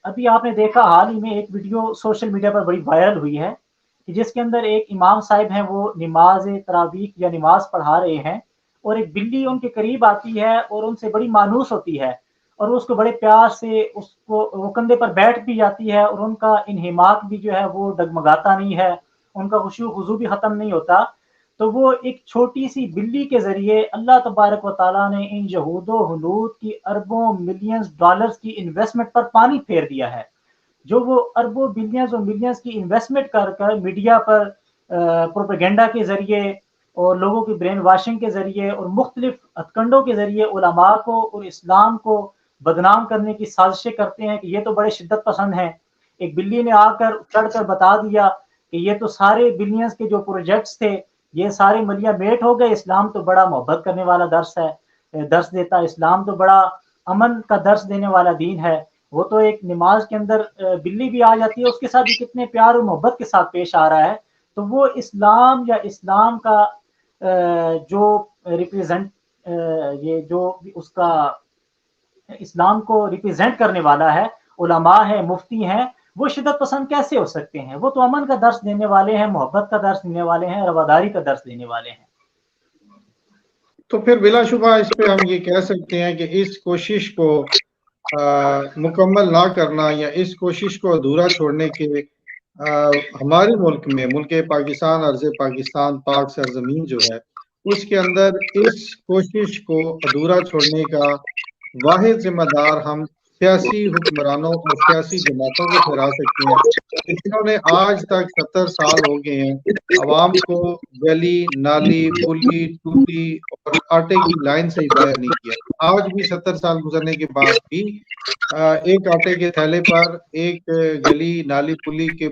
अभी आपने देखा हाल ही में एक वीडियो सोशल मीडिया पर बड़ी वायरल हुई है कि जिसके अंदर एक इमाम साहिब हैं, वो नमाज तरावीह या नमाज पढ़ा रहे हैं और एक बिल्ली उनके करीब आती है और उनसे बड़ी मानूस होती है और वो उसको बड़े प्यार से उसको वो कंधे पर बैठ भी जाती है और उनका इन्हिमाक भी जो है वो डगमगाता नहीं है, उनका खुशू खुजू भी ख़त्म नहीं होता। तो वो एक छोटी सी बिल्ली के ज़रिए अल्लाह तबारक व तआला ने इन यहूद व हनूद की अरबों मिलियंस डॉलर्स की इन्वेस्टमेंट पर पानी फेर दिया है। जो वो अरबों बिलियंस और मिलियंस की इन्वेस्टमेंट कर कर मीडिया पर प्रोपेगेंडा के ज़रिए और लोगों की ब्रेन वॉशिंग के ज़रिए और मुख्तलिफ हथकंडों के ज़रिए उलमा को और इस्लाम को बदनाम करने की साजिशें करते हैं कि ये तो बड़े शिद्दत पसंद हैं। एक बिल्ली ने आकर चढ़कर बता दिया कि ये तो सारे बिलियंस के जो प्रोजेक्ट्स थे ये सारे मलिया मेट हो गए, इस्लाम तो बड़ा मोहब्बत करने वाला दर्स देता है, इस्लाम तो बड़ा अमन का दर्स देने वाला दीन है। वो तो एक नमाज के अंदर बिल्ली भी आ जाती है, उसके साथ भी कितने प्यार और मोहब्बत के साथ पेश आ रहा है। तो वो इस्लाम या इस्लाम का जो रिप्रेजेंट ये जो उसका इस्लाम को रिप्रेजेंट करने वाला है, उलमा है, मुफ्ती हैं, वो शिद्दत पसंद कैसे हो सकते हैं? वो तो अमन का दर्स देने वाले हैं, मोहब्बत का दर्स देने वाले हैं, रवादारी का दर्स देने वाले हैं। तो फिर बिलाशुबा इस पे हम ये कह सकते हैं कि इस कोशिश को मुकम्मल ना करना या इस कोशिश को अधूरा छोड़ने के हमारे मुल्क में, मुल्क पाकिस्तान, अर्ज़ पाकिस्तान, पाक सरजमीन जो है, उसके अंदर इस कोशिश को अधूरा छोड़ने का वाहिद जिम्मेदार हम सियासी हुक्मरानों और सियासी जमातों को ठहरा सकते हैं जिन्होंने आज तक 70 साल हो गए हैं अवाम को गली नाली पुली टूटी और आटे की लाइन से जाहिर नहीं किया। आज भी 70 साल गुजरने के बाद भी एक आटे के थैले पर, एक गली नाली पुली के